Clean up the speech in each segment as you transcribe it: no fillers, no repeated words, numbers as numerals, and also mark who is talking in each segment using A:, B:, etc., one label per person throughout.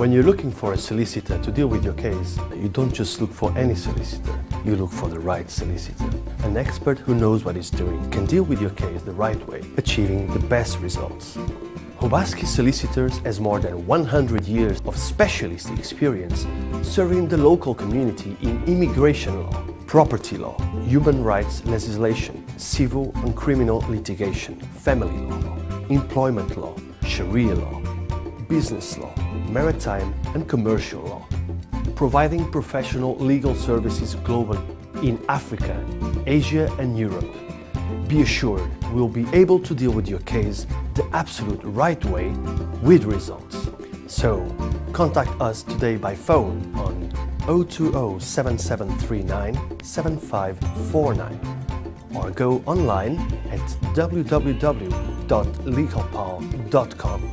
A: When you're looking for a solicitor to deal with your case, you don't just look for any solicitor, you look for the right solicitor. An expert who knows what he's doing can deal with your case the right way, achieving the best results. Obaseki Solicitors has more than 100 years of specialist experience serving the local community in immigration law, property law, human rights legislation, civil and criminal litigation, family law, employment law, Sharia law, business law, maritime and commercial law, providing professional legal services globally in Africa, Asia and Europe. Be assured we'll be able to deal with your case the absolute right way with results. So, contact us today by phone on 020-7739-7549 or go online at www.legalpal.com.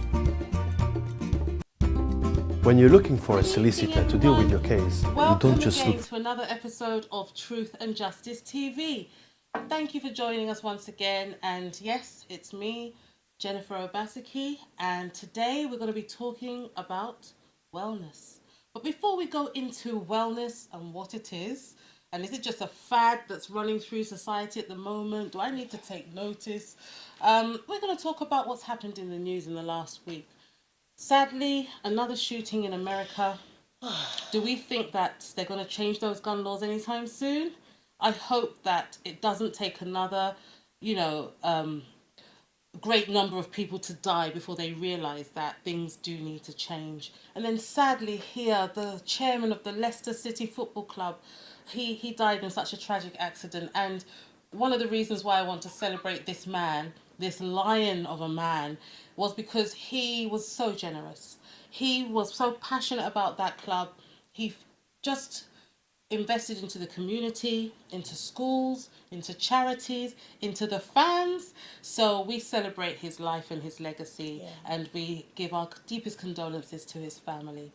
A: When you're looking for a solicitor to deal with your case, you don't just look
B: to another episode of Truth and Justice TV. Thank you for joining us once again, and yes, it's me, Jennifer Obaseki, and today we're going to be talking about wellness. But before we go into wellness and what it is it just a fad that's running through society at the moment? Do I need to take notice? We're going to talk about what's happened in the news in the last week. Sadly, another shooting in America. Do we think that they're going to change those gun laws anytime soon? I hope that it doesn't take another, great number of people to die before they realise that things do need to change. And then sadly here, the chairman of the Leicester City Football Club, he died in such a tragic accident. And one of the reasons why I want to celebrate this man, this lion of a man, was because he was so generous. He was so passionate about that club. He just invested into the community, into schools, into charities, into the fans. So we celebrate his life and his legacy, and we give our deepest condolences to his family.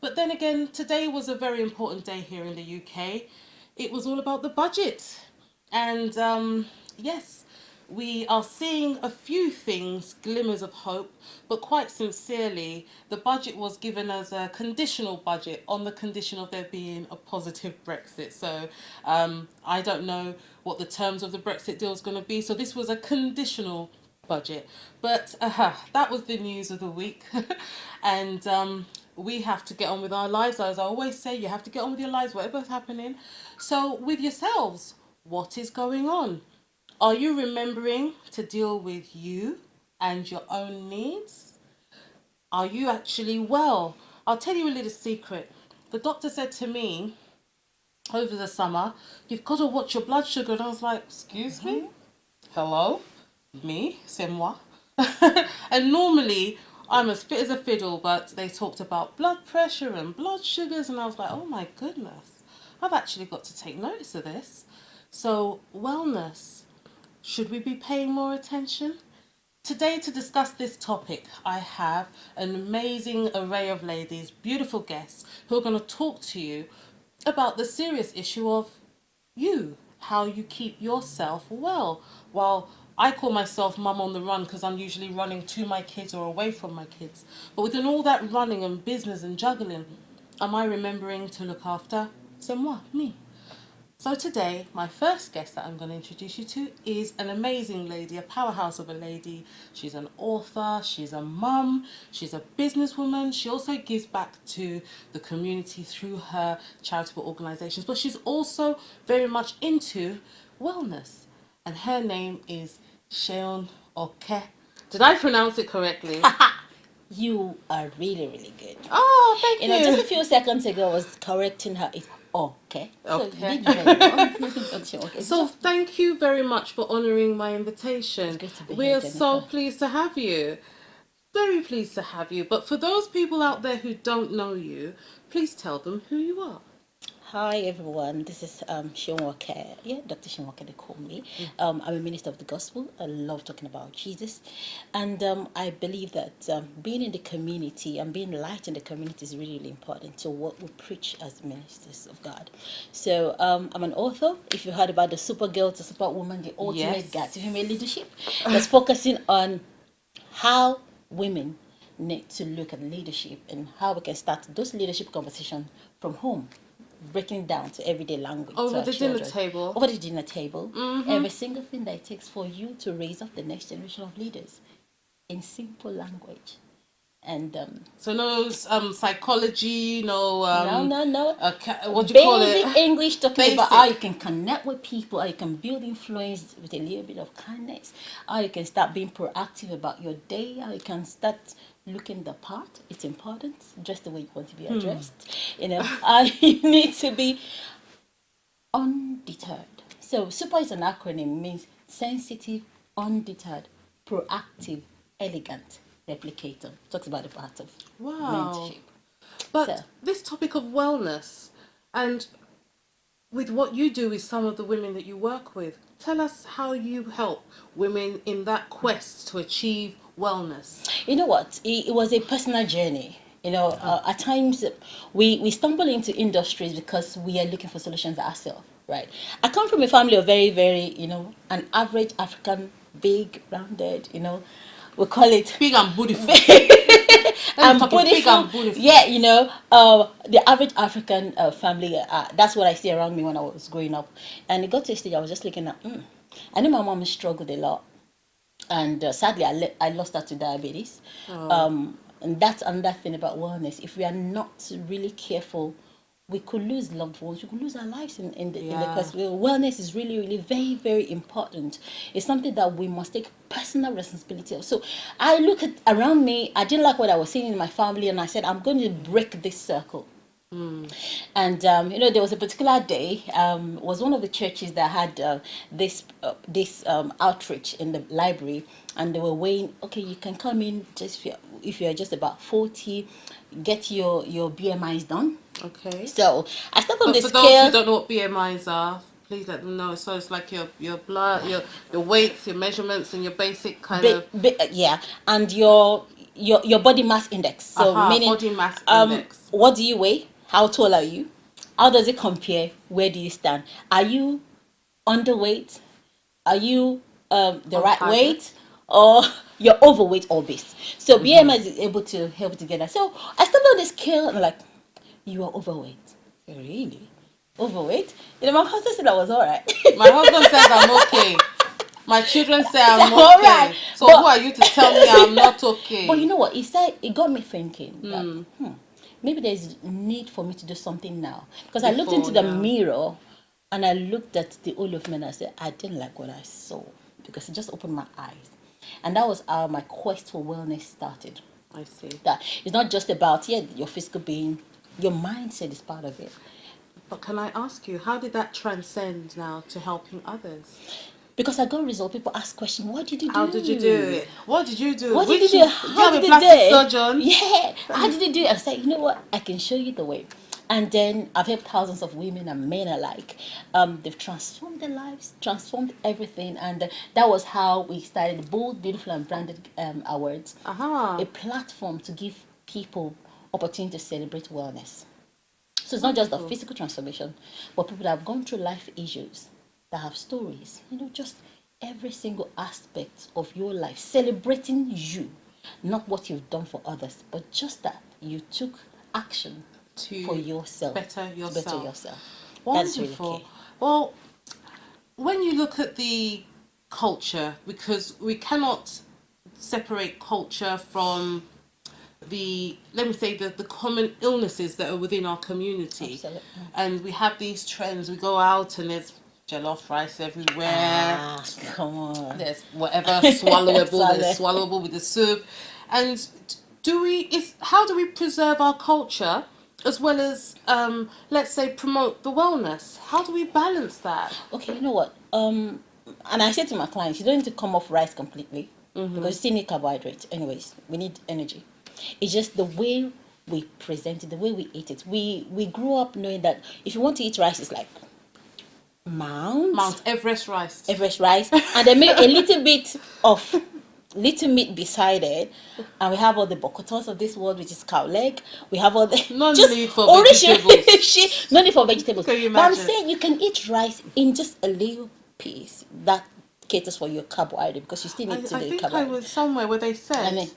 B: But then again, today was a very important day here in the UK. It was all about the budget. And yes, we are seeing a few things, glimmers of hope, but quite sincerely, the budget was given as a conditional budget on the condition of there being a positive Brexit. So I don't know what the terms of the Brexit deal is going to be. So this was a conditional budget. But that was the news of the week. And we have to get on with our lives. As I always say, you have to get on with your lives, whatever's happening. So with yourselves, what is going on? Are you remembering to deal with you and your own needs? Are you actually well? I'll tell you a little secret. The doctor said to me over the summer, you've got to watch your blood sugar. And I was like, excuse me? Hello? Me? C'est moi? And normally I'm as fit as a fiddle, but they talked about blood pressure and blood sugars. And I was like, oh my goodness, I've actually got to take notice of this. So wellness. Should we be paying more attention? Today, to discuss this topic, I have an amazing array of ladies, beautiful guests, who are going to talk to you about the serious issue of you, how you keep yourself well. While I call myself mum on the run because I'm usually running to my kids or away from my kids. But within all that running and business and juggling, am I remembering to look after? C'est moi, me. So today, my first guest that I'm going to introduce you to is an amazing lady, a powerhouse of a lady. She's an author, she's a mum, she's a businesswoman. She also gives back to the community through her charitable organisations, but she's also very much into wellness. And her name is Seun. Did I pronounce it correctly?
C: You are really, really good.
B: Oh, thank you.
C: Just a few seconds ago, I was correcting her. It's okay.
B: Okay.
C: So, you did very well. Okay.
B: So thank you very much for honouring my invitation.
C: It's good to be
B: We
C: here,
B: are so
C: Jennifer.
B: pleased to have you. Very pleased to have you. But for those people out there who don't know you, please tell them who you are.
C: Hi everyone, this is Seun. Dr. Seun, they call me. I'm a minister of the gospel. I love talking about Jesus, and I believe that being in the community and being light in the community is really, really important. So what we preach as ministers of God. So I'm an author. If you heard about the Supergirl to Superwoman, the ultimate guide to female leadership, that's focusing on how women need to look at leadership and how we can start those leadership conversations from home, breaking it down to everyday language. to
B: Over
C: our
B: the dinner
C: children.
B: table.
C: Over the dinner table. Every single thing that it takes for you to raise up the next generation of leaders in simple language. And
B: So no psychology, no
C: no.
B: what do you call
C: Basic
B: it?
C: English, talking about
B: Basic.
C: how you can connect with people, how you can build influence with a little bit of kindness, how you can start being proactive about your day, how you can start looking the part. It's important, just the way you want to be addressed. How you need to be undeterred. So SUPER is an acronym, means sensitive, undeterred, proactive, elegant, replicator. Talks about the part of
B: Wow.
C: mentorship.
B: But
C: So-
B: this topic of wellness, and with what you do with some of the women that you work with, tell us how you help women in that quest to achieve wellness.
C: You know what? It was a personal journey. At times we stumble into industries because we are looking for solutions ourselves, right? I come from a family of very, very, an average African, big, rounded, we call it
B: Big and beautiful.
C: and
B: talking big
C: beautiful.
B: and beautiful.
C: Yeah, the average African family. That's what I see around me when I was growing up. And it got to a stage I was just looking at. I know my mom struggled a lot, and sadly I lost her to diabetes. And that's another thing about wellness. If we are not really careful, we could lose loved ones. We could lose our lives in the quest. Wellness is really, really very, very important. It's something that we must take personal responsibility of. So I look at around me. I didn't like what I was seeing in my family, and I said, I'm going to break this circle. And there was a particular day. Was one of the churches that had this outreach in the library, and they were weighing. Okay, you can come in just if you're just about 40, get your BMIs done.
B: Okay.
C: So I stepped on the
B: For
C: scale.
B: those who don't know what BMIs are, please let them know. So it's like your blood, your weights, your measurements, and your basic kind of
C: Yeah, and your body mass index. So meaning
B: body mass index.
C: What do you weigh? How tall are you? How does it compare? Where do you stand? Are you underweight? Are you the right
B: target.
C: weight? Or you're overweight or obese? So BMI is able to help together. So I stepped on the scale and I'm like, you are overweight. Really? Overweight? My husband said I was all right.
B: My husband says I'm okay. My children say I'm
C: all
B: okay.
C: right.
B: So who are you to tell me I'm not okay?
C: But you know what? It got me thinking that, maybe there's need for me to do something now. Because I looked into the mirror and I looked at the whole of me and I said, I didn't like what I saw. Because it just opened my eyes. And that was how my quest for wellness started.
B: I see.
C: That it's not just about your physical being, your mindset is part of it.
B: But can I ask you, how did that transcend now to helping others?
C: Because I got results, people ask questions, what did you do?
B: How did you do it? What did you do?
C: What did you do? How did
B: a
C: you
B: plastic
C: do it?
B: surgeon?
C: Yeah. How did you do it? I said, you know what? I can show you the way. And then I've helped thousands of women and men alike. They've transformed their lives, transformed everything. And that was how we started Bold, Beautiful and Branded Awards. A platform to give people opportunity to celebrate wellness. So it's not just the physical transformation, but people that have gone through life issues, that have stories, just every single aspect of your life, celebrating you, not what you've done for others, but just that you took action for yourself.
B: Better yourself.
C: To better yourself.
B: Wonderful.
C: That's really key.
B: Well, when you look at the culture, because we cannot separate culture from the common illnesses that are within our community.
C: Absolutely.
B: And we have these trends. We go out and there's jollof rice everywhere.
C: Come on.
B: There's whatever swallowable. There's swallowable with the soup. And how do we preserve our culture as well as let's say promote the wellness? How do we balance that?
C: Okay, you know what? And I say to my clients, you don't need to come off rice completely because you still need carbohydrates. Anyways, we need energy. It's just the way we present it, the way we eat it. We grew up knowing that if you want to eat rice, it's like Mount
B: Everest rice.
C: And they make a little bit of little meat beside it, and we have all the bokotos of this world, which is cow leg. We have all the
B: no need for vegetables.
C: No need for vegetables.
B: Can you
C: but I'm
B: imagine?
C: saying you can eat rice in just a little piece that caters for your carbohydrate because you still need to do
B: I think
C: carbohydrate.
B: I was somewhere where they said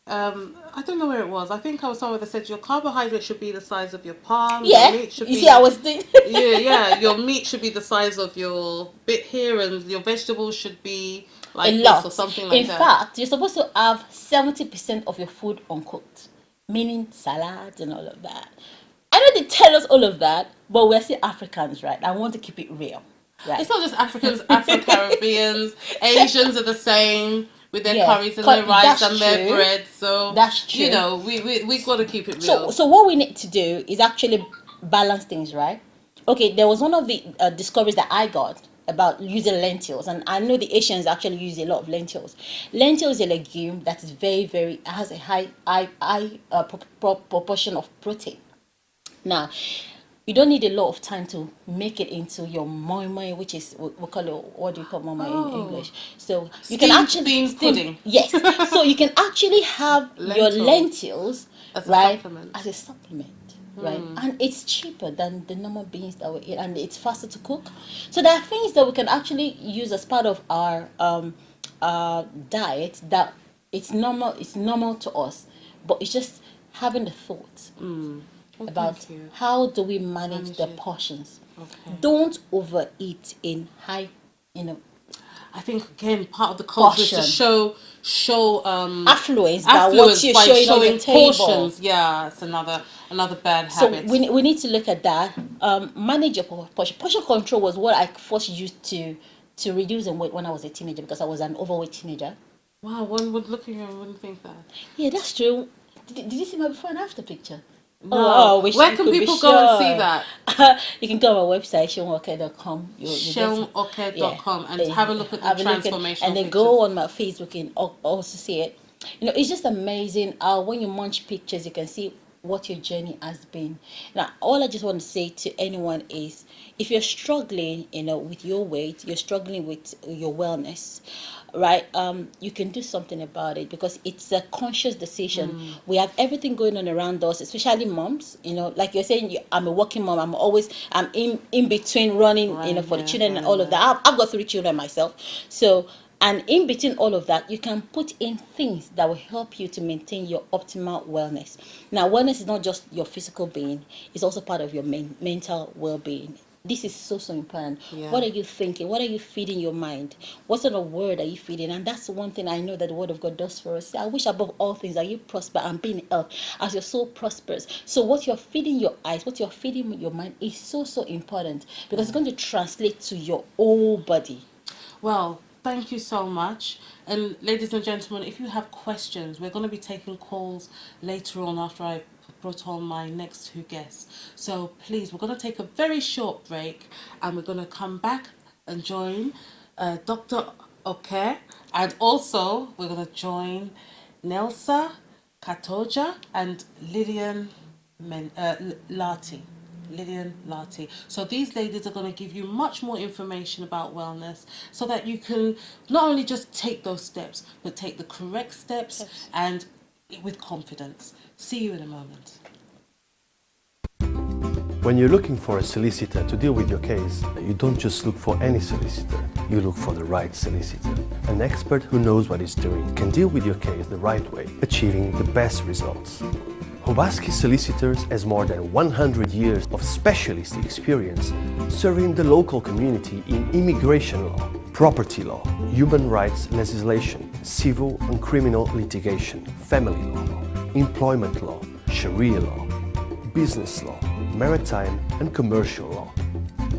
B: I don't know where it was. I think I was somewhere that said your carbohydrate should be the size of your palm.
C: Yeah,
B: Your meat should
C: you
B: be,
C: see, I was thinking.
B: yeah. Your meat should be the size of your bit here, and your vegetables should be like
C: A
B: this
C: lot.
B: or something like
C: In
B: that.
C: fact, you're supposed to have 70% of your food uncooked, meaning salads and all of that. I know they tell us all of that, but we're still Africans, right? I want to keep it real, right?
B: It's not just Africans, Afro-Caribbeans, Asians are the same with their
C: Yeah,
B: curries and their rice
C: that's
B: and their
C: true.
B: bread. So
C: That's true.
B: you know, we got to keep it
C: So,
B: real.
C: so what we need to do is actually balance things, right? Okay, there was one of the discoveries that I got about using lentils, and I know the Asians actually use a lot of lentils. Lentil is a legume that is very has a high proportion of protein. Now, you don't need a lot of time to make it into your moi moi, which is we call it, what do you call moi moi in English? So you
B: Steamed
C: can actually
B: bean pudding.
C: Yes, so you can actually have your lentils
B: As a
C: right
B: supplement.
C: as a supplement. Right, and it's cheaper than the normal beans that we eat, and it's faster to cook. So there are things that we can actually use as part of our diet that it's normal to us, but it's just having the thought
B: Well,
C: about
B: thank you.
C: how do we manage
B: Manage
C: the
B: it.
C: portions.
B: Okay.
C: Don't overeat in high,
B: I think again part of the culture is to
C: Portion.
B: show
C: affluence by what
B: affluence
C: you're
B: by
C: showing on your
B: showing
C: table.
B: portions. Yeah, it's another bad
C: So
B: habit.
C: we need to look at that. Manage your portion. Portion control was what I first used to reduce in weight when I was a teenager, because I was an overweight teenager.
B: Wow, one would look at you and wouldn't think that.
C: Yeah, that's true. Did you see my before and after picture?
B: No.
C: Oh, wish
B: Where
C: you
B: can
C: could be
B: people go and see
C: sure.
B: that?
C: You can go on our website, seunwalker.com.
B: Seunwalker.com and have a look at the transformational
C: and then
B: pictures.
C: go on my Facebook and also see it. It's just amazing. When you munch pictures, you can see what your journey has been. Now, all I just want to say to anyone is, if you're struggling, with your weight, you're struggling with your wellness, right? You can do something about it, because it's a conscious decision. We have everything going on around us, especially moms. Like you're saying, I'm a working mom. I'm in between running,
B: Right,
C: for the
B: yeah,
C: children and
B: right,
C: all of that. I've got 3 children myself, so. And in between all of that, you can put in things that will help you to maintain your optimal wellness. Now, wellness is not just your physical being, it's also part of your mental well-being. This is so important.
B: Yeah.
C: What are you thinking? What are you feeding your mind? What sort of word are you feeding? And that's one thing I know that the word of God does for us. I wish above all things that you prosper and be in health as your soul prospers. So what you're feeding your eyes, what you're feeding your mind is so important, because it's going to translate to your whole body.
B: Well, thank you so much. And ladies and gentlemen, if you have questions, we're going to be taking calls later on after I brought on my next 2 guests. So please, we're going to take a very short break, and we're going to come back and join Dr. Oke, and also we're going to join Neusa, Catoja, and Lilian Lartey. Lilian Lartey. So these ladies are going to give you much more information about wellness, so that you can not only just take those steps, but take the correct steps,
C: Yes.
B: and with confidence. See you in a moment.
A: When you're looking for a solicitor to deal with your case, you don't just look for any solicitor, you look for the right solicitor. An expert who knows what he's doing can deal with your case the right way, achieving the best results. Obaseki Solicitors has more than 100 years of specialist experience serving the local community in immigration law, property law, human rights legislation, civil and criminal litigation, family law, employment law, Sharia law, business law, maritime and commercial law,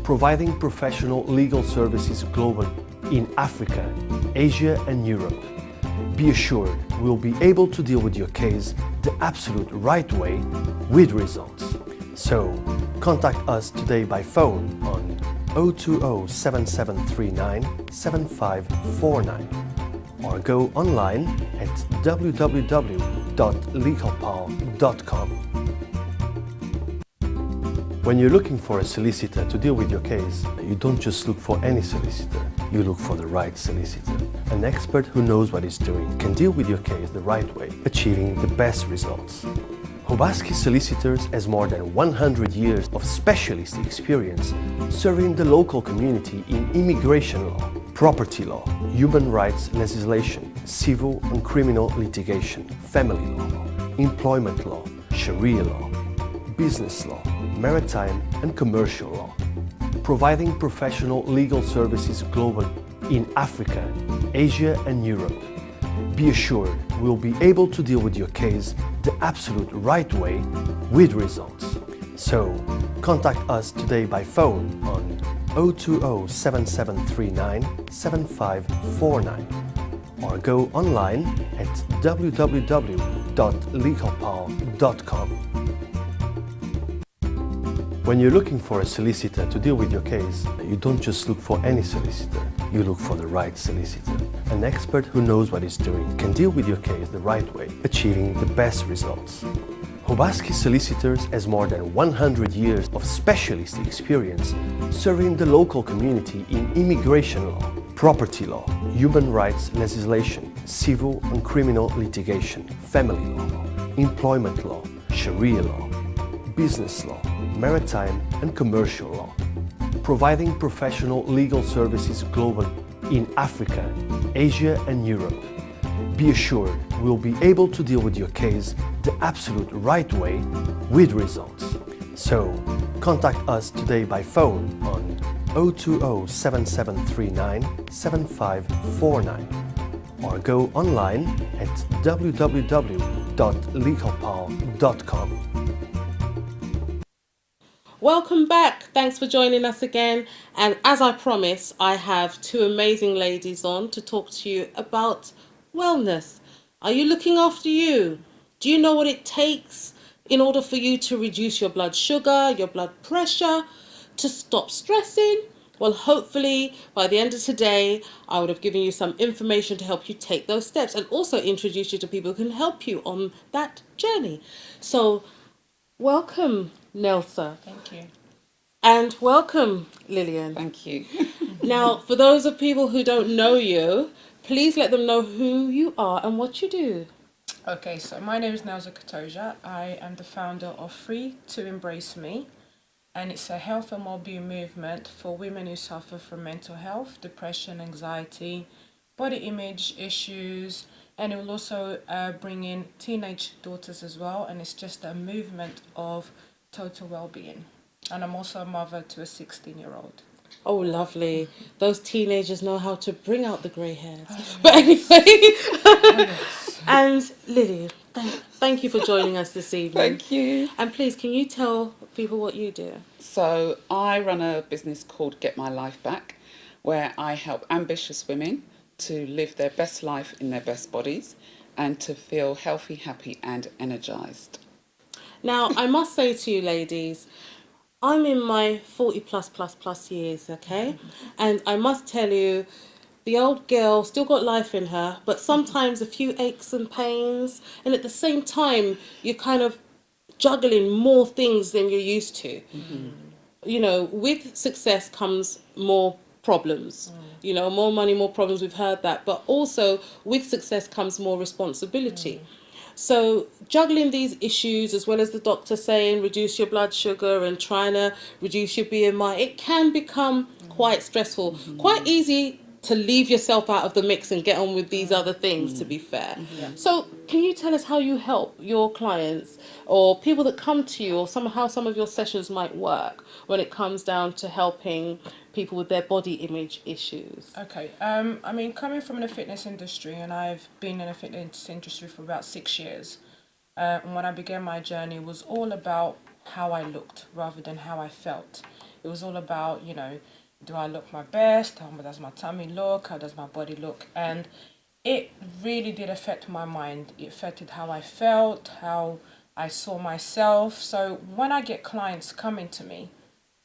A: providing professional legal services globally in Africa, Asia and Europe. Be assured we'll be able to deal with your case the absolute right way with results. So, contact us today by phone on 020-7739-7549 or go online at www.legalpal.com. When you're looking for a solicitor to deal with your case, you don't just look for any solicitor, you look for the right solicitor. An expert who knows what he's doing can deal with your case the right way, achieving the best results. Obaseki Solicitors has more than 100 years of specialist experience serving the local community in immigration law, property law, human rights legislation, civil and criminal litigation, family law, employment law, Sharia law, business law, maritime and commercial law, providing professional legal services globally in Africa, Asia and Europe. Be assured we'll be able to deal with your case the absolute right way with results. So, contact us today by phone on 020-7739-7549 or go online at www.legalpal.com. When you're looking for a solicitor to deal with your case, you don't just look for any solicitor, you look for the right solicitor. An expert who knows what he's doing can deal with your case the right way, achieving the best results. Obaseki Solicitors has more than 100 years of specialist experience serving the local community in immigration law, property law, human rights legislation, civil and criminal litigation, family law, employment law, Sharia law, business law, maritime and commercial law, providing professional legal services globally in Africa, Asia and Europe. Be assured we'll be able to deal with your case the absolute right way with results. So, contact us today by phone on 020-7739-7549 or go online at www.legalpal.com.
B: Welcome back. Thanks for joining us again. And as I promised, I have two amazing ladies on to talk to you about wellness. Are you looking after you? Do you know what it takes in order for you to reduce your blood sugar, your blood pressure, to stop stressing? Well, hopefully by the end of today, I would have given you some information to help you take those steps and also introduce you to people who can help you on that journey. So, welcome, Neusa.
D: Thank you.
B: And welcome, Lilian.
D: Thank you.
B: Now, for those of people who don't know you, please let them know who you are and what you do.
D: Okay, so my name is Neusa Catoja. I am the founder of Free to Embrace Me, and it's a health and well-being movement for women who suffer from mental health, depression, anxiety, body image issues, and it will also bring in teenage daughters as well, and it's just a movement of total well-being. And I'm also a mother to a 16-year-old.
B: Oh, lovely. Those teenagers know how to bring out the grey hairs. But anyway, and Lily, thank you for joining us this evening.
E: Thank you.
B: And please, can you tell people what you do?
E: So I run a business called Get My Life Back, where I help ambitious women to live their best life in their best bodies and to feel healthy, happy and energised.
B: Now, I must say to you ladies, I'm in my 40 plus years, okay? And I must tell you, the old girl still got life in her, but sometimes a few aches and pains, and at the same time, you're kind of juggling more things than you're used to. You know, with success comes more problems. You know, more money, more problems, we've heard that. But also, with success comes more responsibility. So juggling these issues, as well as the doctor saying reduce your blood sugar and trying to reduce your BMI, it can become quite stressful. Quite easy to leave yourself out of the mix and get on with these other things, to be fair. So can you tell us how you help your clients or people that come to you, or how some of your sessions might work when it comes down to helping people with their body image issues?
D: Okay, I mean, coming from the fitness industry, and I've been in the fitness industry for about 6 years, and when I began my journey, it was all about how I looked rather than how I felt. It was all about, you know, do I look my best? How does my tummy look? How does my body look? And it really did affect my mind. It affected how I felt, how I saw myself. So when I get clients coming to me,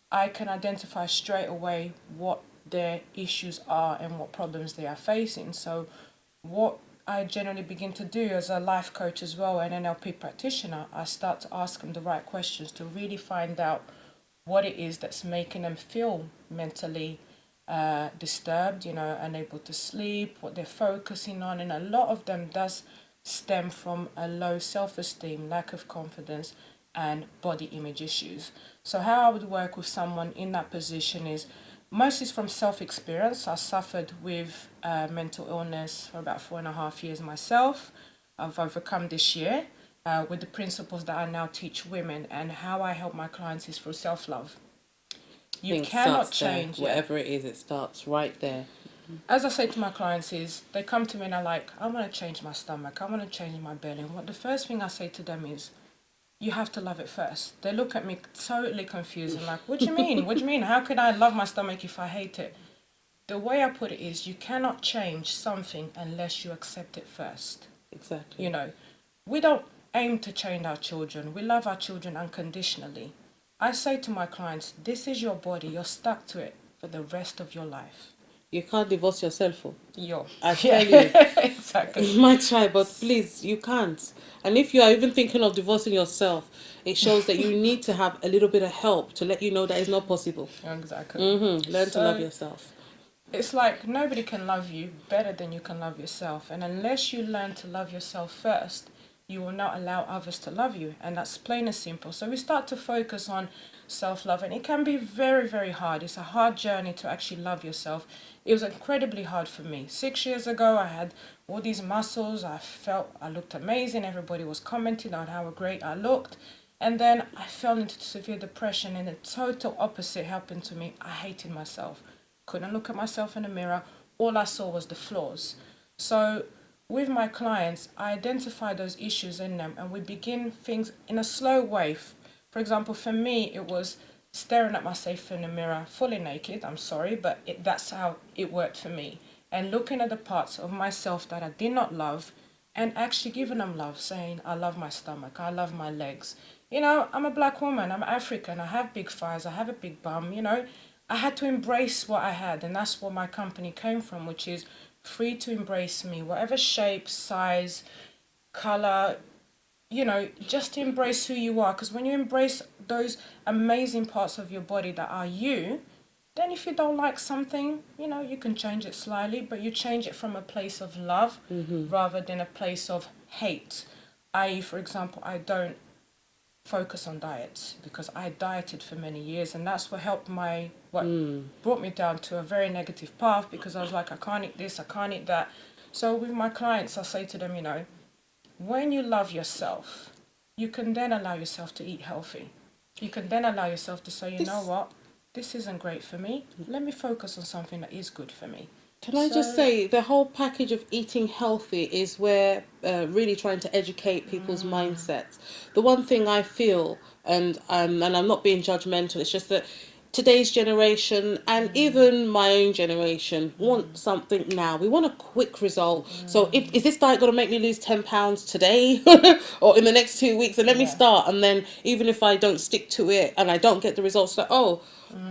D: I can identify straight away what their issues are and what problems they are facing. So what I generally begin to do as a life coach as well, and NLP practitioner, I start to ask them the right questions to really find out what it is that's making them feel mentally disturbed, you know, unable to sleep, what they're focusing on. And a lot of them does stem from a low self-esteem, lack of confidence, and body image issues. So how I would work with someone in that position is most is from self-experience. I suffered with mental illness for about 4.5 years myself. I've overcome this year with the principles that I now teach women, and how I help my clients is through self-love. You
B: Things
D: cannot
B: starts there.
D: change
B: Whatever it is, it starts right there.
D: As I say to my clients is, they come to me and are like, I want to change my stomach, I want to change my belly. And what the first thing I say to them is, you have to love it first. They look at me totally confused and like, what do you mean? What do you mean? How could I love my stomach if I hate it? The way I put it is, you cannot change something unless you accept it first.
B: Exactly.
D: You know, we don't aim to change our children. We love our children unconditionally. I say to my clients, this is your body. You're stuck to it for the rest of your life.
B: You can't divorce yourself.
D: Yo.
B: I tell you.
D: Exactly.
B: You might try, but please, you can't. And if you are even thinking of divorcing yourself, it shows that you need to have a little bit of help to let you know that it's not possible.
D: Exactly.
B: Learn to love yourself.
D: It's like nobody can love you better than you can love yourself. And unless you learn to love yourself first, you will not allow others to love you. And that's plain and simple. So we start to focus on self-love, and it can be very, very hard. It's a hard journey to actually love yourself. It was incredibly hard for me. 6 years ago, I had all these muscles. I felt I looked amazing. Everybody was commenting on how great I looked. And then I fell into severe depression, and the total opposite happened to me. I hated myself. Couldn't look at myself in the mirror. All I saw was the flaws. So with my clients, I identify those issues in them, and we begin things in a slow way. For example, for me, it was staring at myself in the mirror, fully naked. I'm sorry, but that's how it worked for me. And looking at the parts of myself that I did not love, and actually giving them love, saying, I love my stomach, I love my legs. You know, I'm a black woman, I'm African, I have big thighs, I have a big bum, you know. I had to embrace what I had, and that's where my company came from, which is free to embrace me, whatever shape, size, color, you know, just to embrace who you are. Because when you embrace those amazing parts of your body that are you, then if you don't like something, you know, you can change it slightly, but you change it from a place of love rather than a place of hate. I.e., for example, I don't focus on diets because I dieted for many years, and that's what brought me down to a very negative path, because I was like, I can't eat this, I can't eat that. So with my clients, I say to them, you know, when you love yourself, you can then allow yourself to eat healthy. You can then allow yourself to say, you know what, this isn't great for me. Let me focus on something that is good for me.
B: Can I just say, the whole package of eating healthy is where really trying to educate people's mindsets. The one thing I feel, and I'm not being judgmental, it's just that today's generation and even my own generation want something now. We want a quick result. So is this diet going to make me lose 10 pounds today or in the next 2 weeks? And let me start. And then even if I don't stick to it and I don't get the results, like,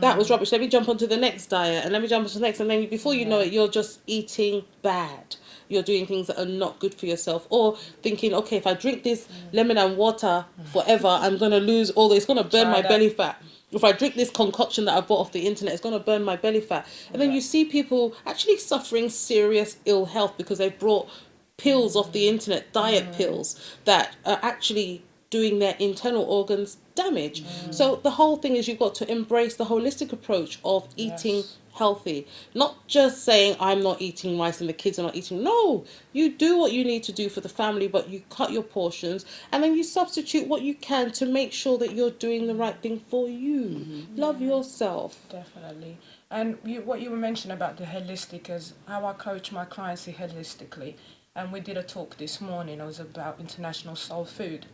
B: that was rubbish. Let me jump onto the next diet, and let me jump onto the next. And then before you know it, you're just eating bad. You're doing things that are not good for yourself, or thinking, okay, if I drink this lemon and water forever, I'm going to lose all this. It's going to burn my belly fat. If I drink this concoction that I bought off the internet, it's going to burn my belly fat. And then you see people actually suffering serious ill health because they've brought pills off the internet, diet pills, that are actually doing their internal organs damage. So the whole thing is, you've got to embrace the holistic approach of eating healthy. Not just saying, I'm not eating rice and the kids are not eating. No, you do what you need to do for the family, but you cut your portions, and then you substitute what you can to make sure that you're doing the right thing for you. Love yourself.
D: Definitely. And what you were mentioning about the holistic is how I coach my clients holistically. And we did a talk this morning. It was about International Soul Food.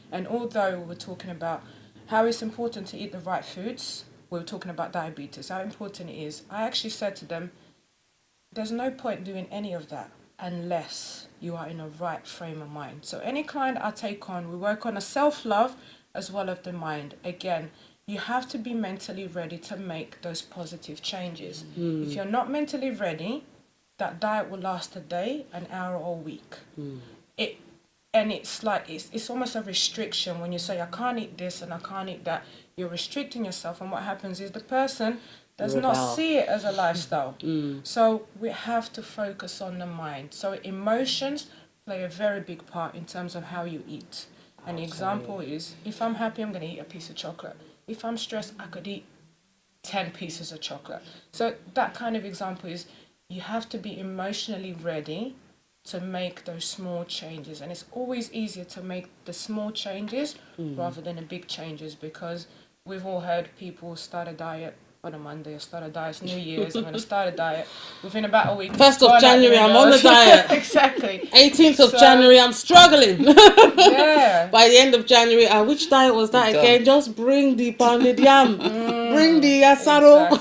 D: And although we were talking about how it's important to eat the right foods, we were talking about diabetes, how important it is. I actually said to them, there's no point doing any of that unless you are in a right frame of mind. So any client I take on, we work on a self-love as well as the mind. Again, you have to be mentally ready to make those positive changes. If you're not mentally ready, that diet will last a day, an hour, or a week. And it's like, it's almost a restriction when you say, I can't eat this and I can't eat that. You're restricting yourself, and what happens is the person does not see it as a lifestyle. So we have to focus on the mind. So emotions play a very big part in terms of how you eat. And the example is, if I'm happy, I'm going to eat a piece of chocolate. If I'm stressed, I could eat 10 pieces of chocolate. So that kind of example is you have to be emotionally ready to make those small changes. And it's always easier to make the small changes rather than the big changes, because we've all heard people start a diet on a Monday, or start a diet, it's New Year's, I'm going to start a diet. Within about a week,
B: 1st of January, I'm on the diet.
D: Exactly.
B: 18th of January, I'm struggling.
D: Yeah.
B: By the end of January, which diet was that again? Just bring the pounded yam. Bring the asaro.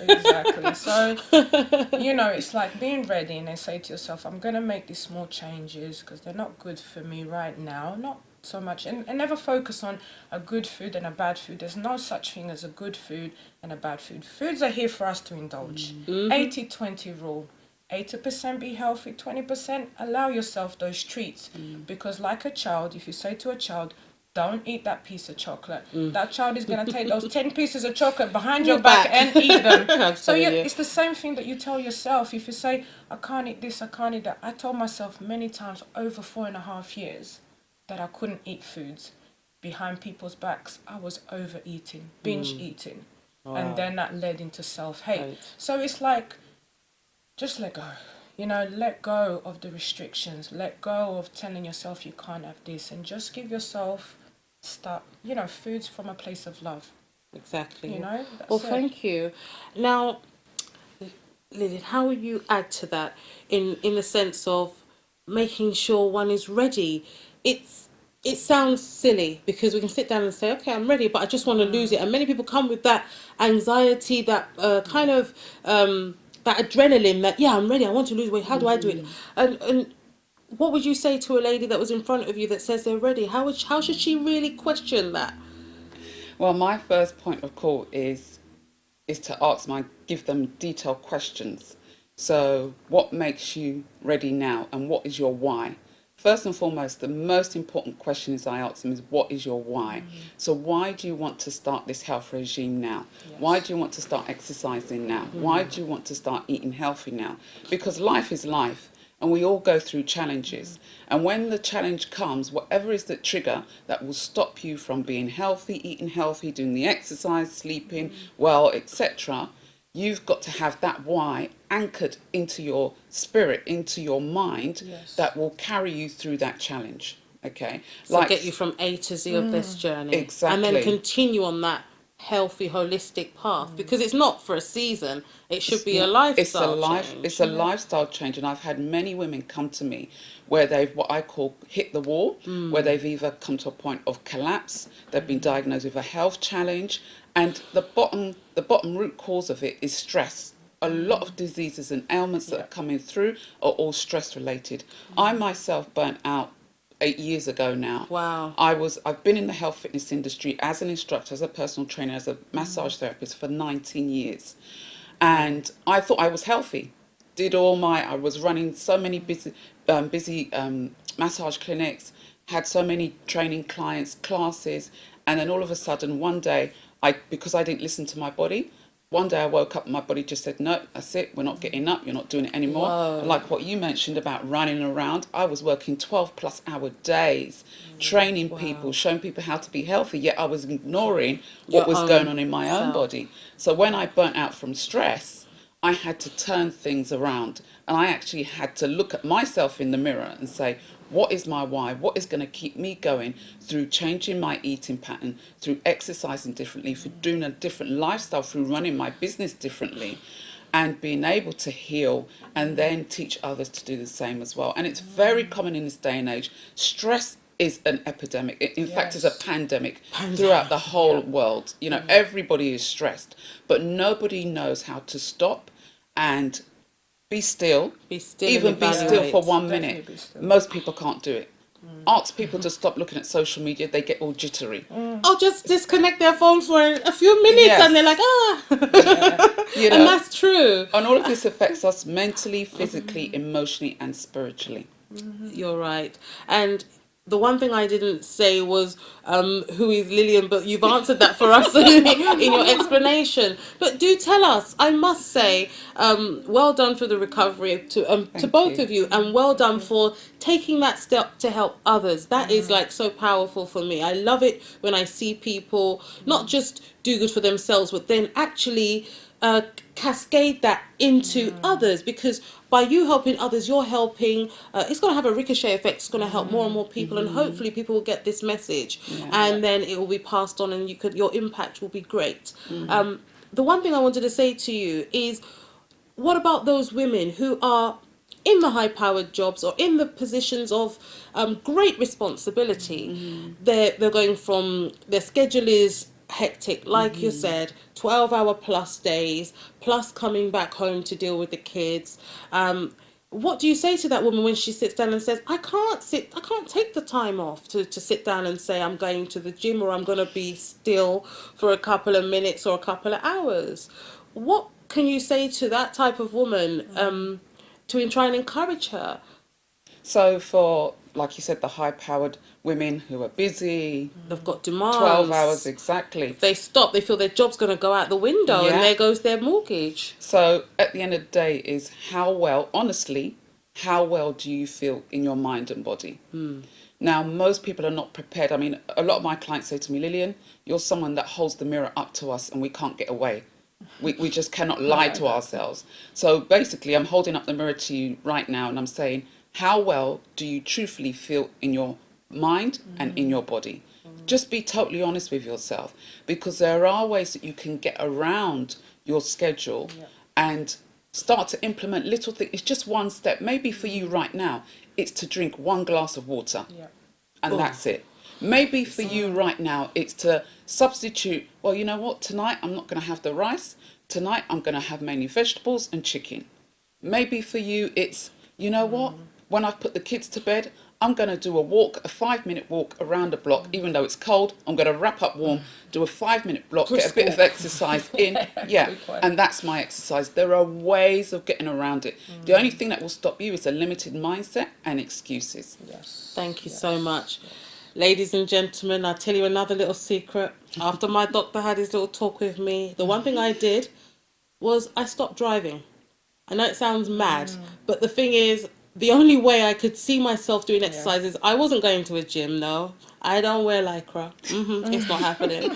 D: Exactly. So, it's like being ready and then say to yourself, I'm going to make these small changes because they're not good for me right now. Not so much. And never focus on a good food and a bad food. There's no such thing as a good food and a bad food. Foods are here for us to indulge. 80-20 rule. 80% be healthy, 20% allow yourself those treats. Because like a child, if you say to a child, don't eat that piece of chocolate, that child is going to take those 10 pieces of chocolate behind your back and eat them. So it's the same thing that you tell yourself. If you say, I can't eat this, I can't eat that. I told myself many times over 4.5 years that I couldn't eat foods. Behind people's backs, I was overeating, binge eating. Wow. And then that led into self-hate. Right. So it's like, just let go. Let go of the restrictions. Let go of telling yourself you can't have this, and just give yourself foods from a place of love.
B: Exactly.
D: Well,
B: thank you. Now, Lilian, how will you add to that in the sense of making sure one is ready? It sounds silly because we can sit down and say, okay, I'm ready, but I just want to lose it. And many people come with that anxiety, that kind of that adrenaline, that, yeah, I'm ready, I want to lose weight, how do I do it? And what would you say to a lady that was in front of you that says they're ready? How should she really question that?
E: Well, my first point of call is to give them detailed questions. So what makes you ready now, and what is your why? First and foremost, the most important question I ask them is, what is your why? So why do you want to start this health regime now? Yes. Why do you want to start exercising now? Why do you want to start eating healthy now? Because life is life, and we all go through challenges. And when the challenge comes, whatever is the trigger that will stop you from being healthy, eating healthy, doing the exercise, sleeping well, etc., you've got to have that why anchored into your spirit, into your mind, yes, that will carry you through that challenge. Okay,
B: so get you from A to Z of this journey,
E: exactly,
B: and then continue on that healthy, holistic path, because it's not for a season. It should be a lifestyle change.
E: It's a lifestyle change, and I've had many women come to me where they've, what I call, hit the wall, where they've either come to a point of collapse, they've been diagnosed with a health challenge, and the bottom root cause of it is stress. A lot of diseases and ailments that are coming through are all stress related. I myself burnt out 8 years ago now.
B: Wow.
E: I've been in the health fitness industry as an instructor, as a personal trainer, as a massage therapist for 19 years. And I thought I was healthy. I was running so many busy massage clinics, had so many training clients, classes, and then all of a sudden one day, because I didn't listen to my body, one day I woke up and my body just said, no, that's it, we're not getting up, you're not doing it anymore. Whoa. Like what you mentioned about running around, I was working 12+ hour days, training people, showing people how to be healthy, yet I was ignoring what was going on in my own body. So when I burnt out from stress, I had to turn things around, and I actually had to look at myself in the mirror and say, what is my why? What is going to keep me going through changing my eating pattern, through exercising differently, through doing a different lifestyle, through running my business differently, and being able to heal and then teach others to do the same as well. And it's very common in this day and age. Stress is an epidemic. In fact, it's a pandemic throughout the whole world. Everybody is stressed, but nobody knows how to stop and be still, even be still for 1 minute. Most people can't do it. Ask people to stop looking at social media, they get all jittery.
B: Or just disconnect their phone for a few minutes, and they're like, and that's true.
E: And all of this affects us mentally, physically, emotionally, and spiritually.
B: You're right. And The one thing I didn't say was who is Lilian, but you've answered that for us in your explanation. But do tell us. I must say, well done for the recovery to
E: Thank
B: both
E: you.
B: of you, and well done for taking that step to help others. That is like so powerful for me. I love it when I see people not just do good for themselves, but then actually cascade that into others, because by you helping others, you're helping, it's going to have a ricochet effect. It's going to help more and more people, and hopefully people will get this message, and then it will be passed on, and your impact will be great. The one thing I wanted to say to you is, what about those women who are in the high-powered jobs or in the positions of great responsibility? They're going from, their schedule is hectic, like you said, 12-hour plus days, plus coming back home to deal with the kids. What do you say to that woman when she sits down and says, I can't take the time off to sit down and say I'm going to the gym, or I'm going to be still for a couple of minutes or a couple of hours? What can you say to that type of woman to try and encourage her?
E: So for, like you said, the high-powered women who are busy,
B: They've got demands.
E: 12 hours exactly.
B: If they stop, they feel their job's going to go out the window, and
E: Yeah.
B: there goes their mortgage.
E: So at the end of the day is how well, honestly, how well do you feel in your mind and body? Now, most people are not prepared. I mean, a lot of my clients say to me, Lilian, you're someone that holds the mirror up to us and we can't get away. We just cannot lie to ourselves. So basically, I'm holding up the mirror to you right now and I'm saying, how well do you truthfully feel in your mind and in your body? Just be totally honest with yourself, because there are ways that you can get around your schedule and start to implement little things. It's just one step. Maybe for you right now, it's to drink 1 glass of water and that's it. Maybe for you right now, it's to substitute, well, you know what, tonight I'm not going to have the rice. Tonight I'm going to have mainly vegetables and chicken. Maybe for you, it's, you know what, when I've put the kids to bed, I'm going to do a walk, a 5-minute walk around the block, even though it's cold. I'm going to wrap up warm, do a 5-minute block, get a bit of exercise in. Yeah, and that's my exercise. There are ways of getting around it. The only thing that will stop you is a limited mindset and excuses.
B: Thank you so much. Ladies and gentlemen, I'll tell you another little secret. After my doctor had his little talk with me, the one thing I did was I stopped driving. I know it sounds mad, but the thing is, the only way I could see myself doing exercises, I wasn't going to a gym, no. I don't wear Lycra. It's not happening.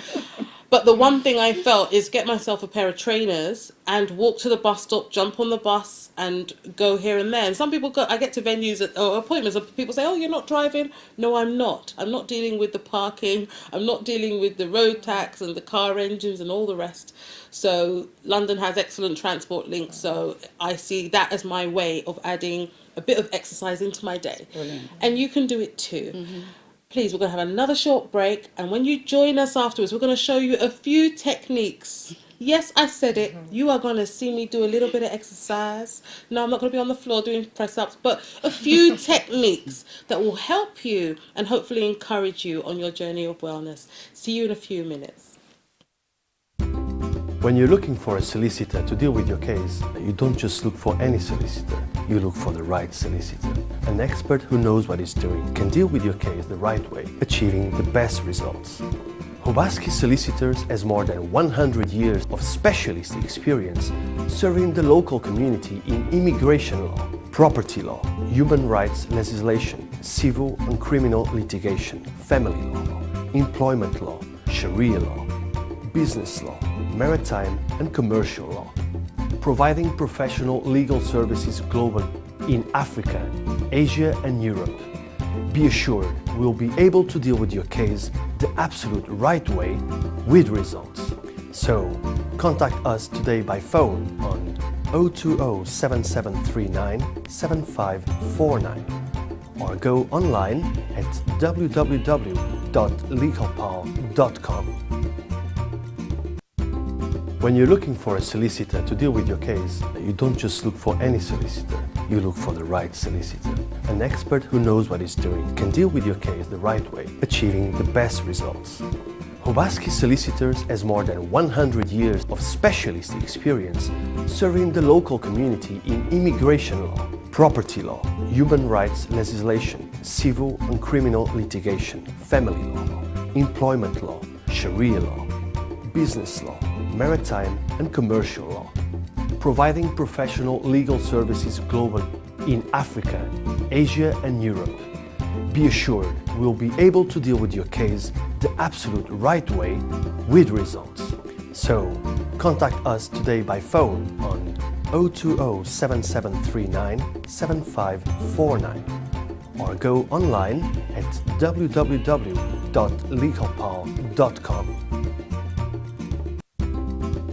B: But the one thing I felt is get myself a pair of trainers and walk to the bus stop, jump on the bus and go here and there. And some people I get to venues or appointments and people say, oh, you're not driving? No, I'm not. I'm not dealing with the parking. I'm not dealing with the road tax and the car engines and all the rest. So London has excellent transport links. So I see that as my way of adding a bit of exercise into my day.
E: Brilliant.
B: And you can do it too. Please, we're going to have another short break, and when you join us afterwards, we're going to show you a few techniques. Yes, I said it. You are going to see me do a little bit of exercise. No, I'm not going to be on the floor doing press-ups, but a few techniques that will help you and hopefully encourage you on your journey of wellness. See you in a few minutes.
A: When you're looking for a solicitor to deal with your case, you don't just look for any solicitor, you look for the right solicitor. An expert who knows what he's doing can deal with your case the right way, achieving the best results. Obaseki Solicitors has more than 100 years of specialist experience serving the local community in immigration law, property law, human rights legislation, civil and criminal litigation, family law, employment law, Sharia law, business law, maritime and commercial law, providing professional legal services globally in Africa, Asia and Europe. Be assured we'll be able to deal with your case the absolute right way with results. So, contact us today by phone on 020-7739-7549 or go online at www.legalpal.com. When you're looking for a solicitor to deal with your case, you don't just look for any solicitor, you look for the right solicitor. An expert who knows what he's doing can deal with your case the right way, achieving the best results. Obaseki Solicitors has more than 100 years of specialist experience serving the local community in immigration law, property law, human rights legislation, civil and criminal litigation, family law, employment law, Sharia law, business law, maritime and commercial law, providing professional legal services globally in Africa, Asia and Europe. Be assured we'll be able to deal with your case the absolute right way with results. So, contact us today by phone on 020-7739-7549 or go online at www.legalpal.com.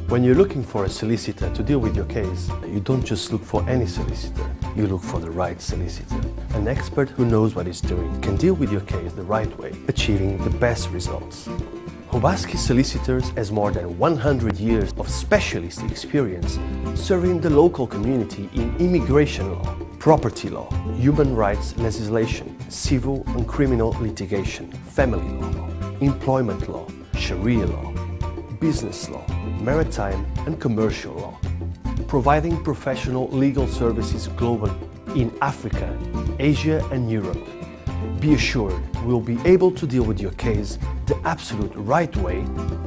A: When you're looking for a solicitor to deal with your case, you don't just look for any solicitor, you look for the right solicitor. An expert who knows what he's doing can deal with your case the right way, achieving the best results. Obaseki Solicitors has more than 100 years of specialist experience serving the local community in immigration law, property law, human rights legislation, civil and criminal litigation, family law, employment law, Sharia law, business law, maritime and commercial law, providing professional legal services globally in Africa, Asia and Europe. Be assured we'll be able to deal with your case the absolute right way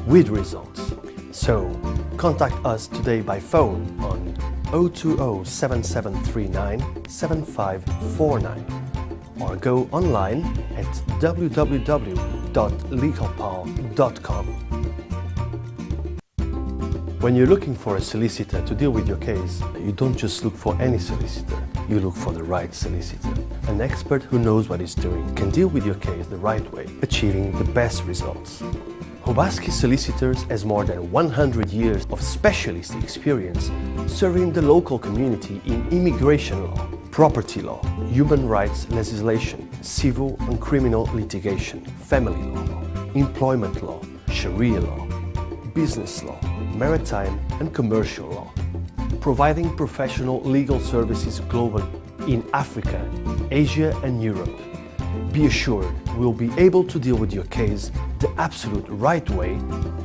A: with results. So, contact us today by phone on 020-7739-7549 or go online at www.legalpal.com. When you're looking for a solicitor to deal with your case, you don't just look for any solicitor, you look for the right solicitor. An expert who knows what he's doing can deal with your case the right way, achieving the best results. Obaseki Solicitors has more than 100 years of specialist experience serving the local community in immigration law, property law, human rights legislation, civil and criminal litigation, family law, employment law, Sharia law, business law, maritime and commercial law, providing professional legal services globally in Africa, Asia and Europe. Be assured we'll be able to deal with your case the absolute right way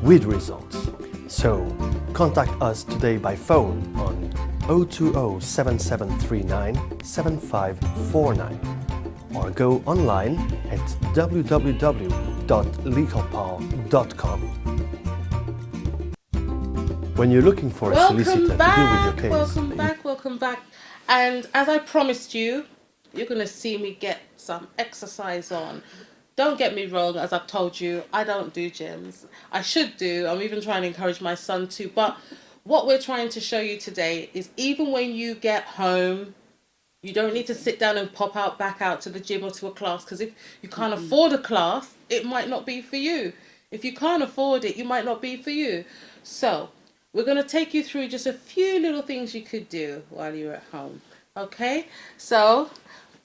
A: with results. So, contact us today by phone on 020-7739-7549 or go online at www.legalpal.com. When you're looking for a solicitor to deal with your case,
B: Welcome back. And as I promised you, you're going to see me get some exercise on. Don't get me wrong, as I've told you, I don't do gyms. I should do. I'm even trying to encourage my son to. But what we're trying to show you today is even when you get home, you don't need to sit down and pop out back out to the gym or to a class, because if you can't afford a class, it might not be for you. If you can't afford it, it might not be for you. So, we're going to take you through just a few little things you could do while you're at home. Okay? So,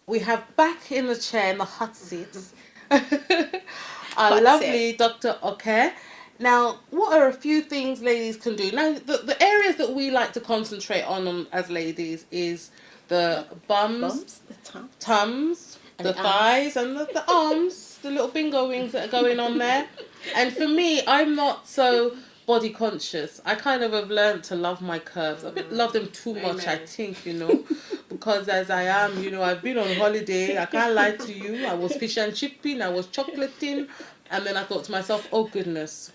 B: we have back in the chair, in the hot seat, our lovely Dr. Oke. Now, what are a few things ladies can do? Now, the areas that we like to concentrate on as ladies is the bums,
C: the
B: tums, the thighs, and the arms, the little bingo wings that are going on there. And for me, I'm not so body conscious. I kind of have learned to love my curves. I love them too much, I think, because as I am, I've been on holiday. I can't lie to you. I was fish and chipping, I was chocolating, and then I thought to myself, oh goodness.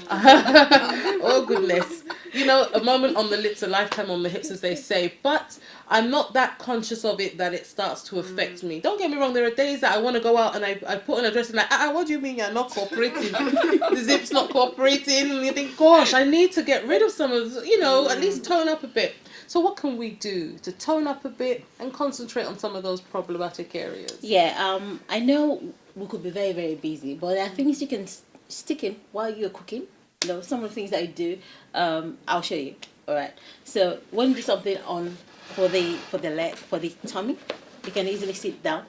B: Oh goodness. A moment on the lips, a lifetime on the hips, as they say. But I'm not that conscious of it that it starts to affect me. Don't get me wrong, there are days that I want to go out and I put on a dress and what do you mean you're not cooperating? The zip's not cooperating. And you think, gosh, I need to get rid of some of, at least tone up a bit. So what can we do to tone up a bit and concentrate on some of those problematic areas?
C: Yeah, I know we could be very, very busy, but there are things you can stick in while you're cooking. Some of the things that I do, I'll show you. All right. So when you do something for the leg, for the tummy, you can easily sit down.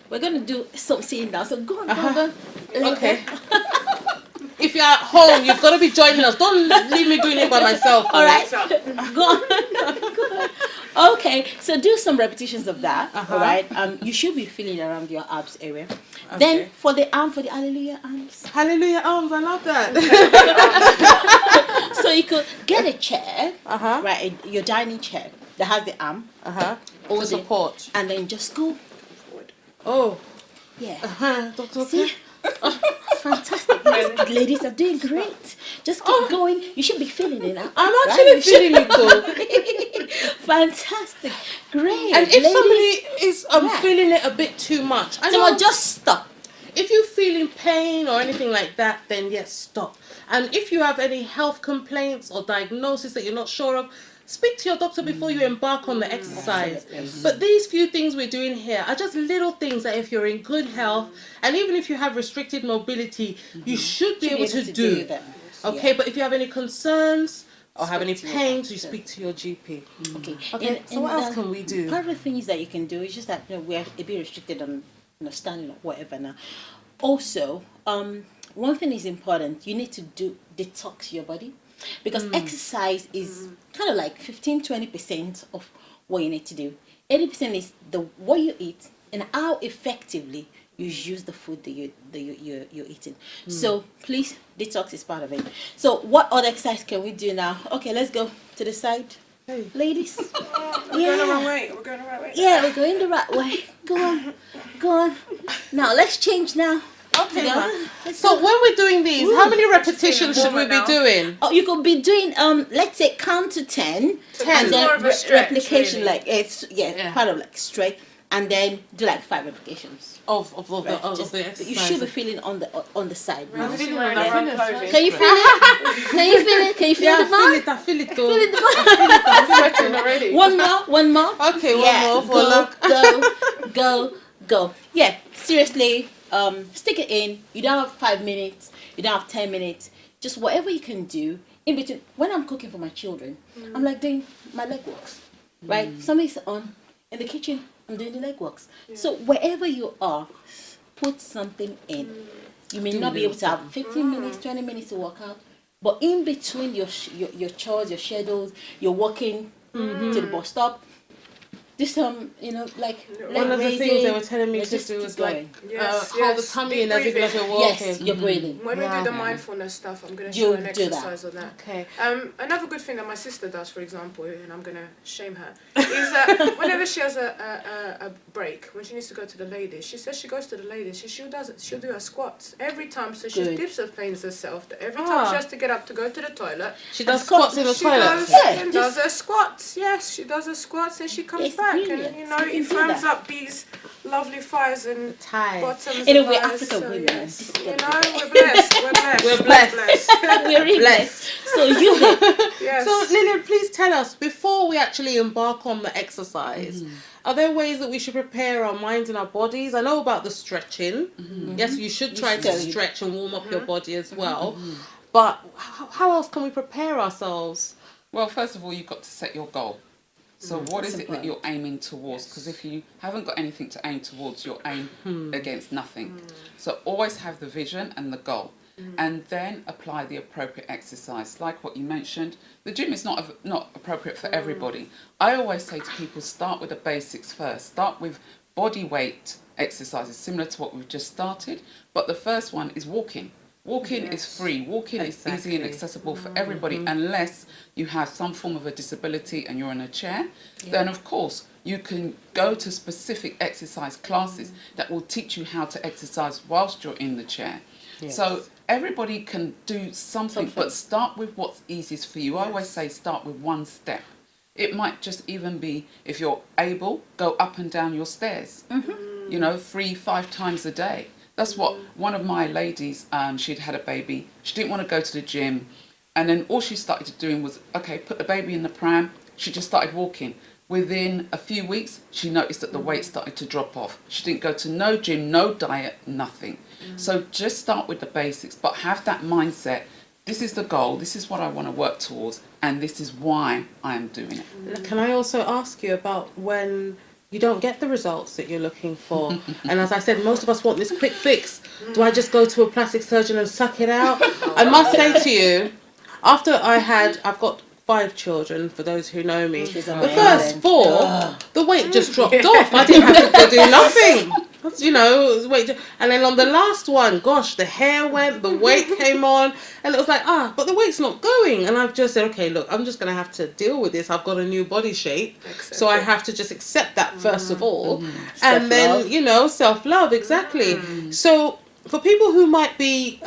C: We're gonna do some sitting down. So go on.
B: Okay. If you're at home, you've got to be joining us. Don't leave me doing it by myself.
C: All right. Go on. Okay. So do some repetitions of that. All right. You should be feeling around your abs area. Okay. Then for the hallelujah arms.
B: Hallelujah arms. I love that.
C: So you could get a chair, right? Your dining chair that has the arm.
B: For support.
C: And then just go forward.
B: Oh.
C: Yeah.
B: Dr.
C: See? Fantastic. Yes, ladies are doing great. Just keep going. You should be feeling it now.
B: I'm
C: right?
B: actually
C: You should-
B: feeling it too.
C: Fantastic. Great.
B: And if
C: ladies,
B: somebody is
C: yeah.
B: feeling it a bit too much, I
C: someone
B: know
C: just stop.
B: if you feel in pain or anything like that, then yes, stop. And if you have any health complaints or diagnosis that you're not sure of, speak to your doctor before you embark on the exercise. But these few things we're doing here are just little things that if you're in good health, and even if you have restricted mobility, you should be able to do.
C: them.
B: Okay,
C: Yeah.
B: but if you have any concerns or have any
C: Speak to your
B: pains, you
C: doctor.
B: speak to your GP.
C: Okay.
B: Okay, so what else can we do?
C: Part of the things that you can do is just that we're a bit restricted on standing or whatever now. Also, one thing is important. You need to detox your body, because exercise is kind of like 15-20% of what you need to do. 80% is what you eat and how effectively you use the food that you're eating. So please, detox is part of it. So what other exercise can we do now? Okay, let's go to the side.
B: Hey.
C: Ladies.
D: We're going the wrong way. We're going the right way.
C: Yeah, we're going the right way. Go on. Now let's change now.
B: Okay,
C: Yeah.
B: ma.
C: Let's
B: So
C: go.
B: when we're doing these, how many repetitions should we
D: warmer
B: be
D: now.
B: doing?
C: Oh, you could be doing let's say count to 10,
B: 10.
C: and then
D: More of a stretch,
C: replication
D: really.
C: like it's
B: Yeah.
C: part of like straight, and then do like 5 replications.
B: Of
C: Right?
B: the
C: Just-
B: exercise.
C: you should be feeling on the side. now.
D: We're
B: feeling
D: wearing
B: it,
D: our
B: I
D: own
B: feel it.
D: clothing.
C: Can you feel it? Can you feel it? Can you feel
B: Yeah,
C: the
B: I feel
C: vibe?
B: it. I feel it too.
C: Feel it the vibe?
D: I'm sweating already.
C: One more.
B: Okay, one
C: Yeah,
B: more for luck.
C: go. Yeah, seriously, stick it in. You don't have 5 minutes. You don't have 10 minutes. Just whatever you can do in between. When I'm cooking for my children, I'm like doing my leg walks, right? Somebody's on in the kitchen. I'm doing the leg walks. So wherever you are, put something in. You may not be able to have 15 minutes, 20 minutes to work out, but in between your chores, your schedules, you're walking to the bus stop. Do some, like
B: One of the
C: leg
B: things they
C: raising,
B: were telling me to
C: just
B: do
C: keep
B: was like
C: going.
D: Yes,
B: hold the
D: yes.
B: tummy
D: Deep
B: in as if
D: breathing.
B: you're walking.
C: Yes, you're breathing.
D: When we
B: Yeah.
D: do the mindfulness stuff, I'm going to
C: You
D: show an
C: do that.
D: exercise on that.
B: Okay.
D: Another good thing that my sister does, for example, and I'm going to shame her, is that whenever she has a break, when she needs to go to the ladies, she says she goes to the ladies, she'll do her squats every time, so she
C: Good.
D: disciplines herself that every time she has to get up to go to the toilet,
B: She does squats in the
D: she
B: toilet.
D: goes
C: Yeah,
D: and
C: just-
D: does her squats. Yes, she does her squats and she comes
C: It's
D: back,
C: brilliant.
D: and
C: You
D: it
C: can do
D: firms
C: that.
D: up these lovely thighs and
B: Thighs.
D: bottoms.
C: In a way,
D: and thighs,
C: African
D: so
C: women,
D: yes.
C: this is
D: You
C: what
D: know,
C: we
D: we're blessed. We're blessed.
B: We're blessed.
C: We're really blessed. So use it.
D: Yes.
B: So Lilian, please tell us, before we actually embark on the exercise, are there ways that we should prepare our minds and our bodies? I know about the stretching. Yes, you should try to
C: should.
B: stretch and warm up your body as well. But how else can we prepare ourselves?
E: Well, first of all, you've got to set your goal. So what is it that
C: important.
E: you're aiming towards? Because if you haven't got anything to aim towards, you'll aim against nothing. So always have the vision and the goal. And then apply the appropriate exercise. Like what you mentioned, the gym is not appropriate for everybody. I always say to people, start with the basics first. Start with body weight exercises, similar to what we've just started. But the first one is walking. Walking is free. Walking is easy and
B: Exactly.
E: accessible for everybody, unless you have some form of a disability and you're in a chair. Then, of course, you can go to specific exercise classes that will teach you how to exercise whilst you're in the chair. So everybody can do something, but start with what's easiest for you. I always say start with one step. It might just even be, if you're able, go up and down your stairs, 3-5 times a day. That's what one of my ladies, she'd had a baby. She didn't want to go to the gym. And then all she started doing was, okay, put the baby in the pram. She just started walking. Within a few weeks, she noticed that the weight started to drop off. She didn't go to no gym, no diet, nothing. So just start with the basics, but have that mindset. This is the goal. This is what I want to work towards. And this is why I am doing it.
B: Can I also ask you about when you don't get the results that you're looking for? And as I said, most of us want this quick fix. Do I just go to a plastic surgeon and suck it out? I must say to you, after I've got 5 children, for those who know me.
C: She's
B: The
C: amazing.
B: first 4, the weight just dropped off. I didn't have to do nothing. You know, wait, and then on the last one, gosh, the hair went, the weight came on, and it was like, but the weight's not going. And I've just said, okay, look, I'm just going to have to deal with this. I've got a new body shape. So I have to just accept that first of all. And then, you know, self-love, exactly. So for people who might be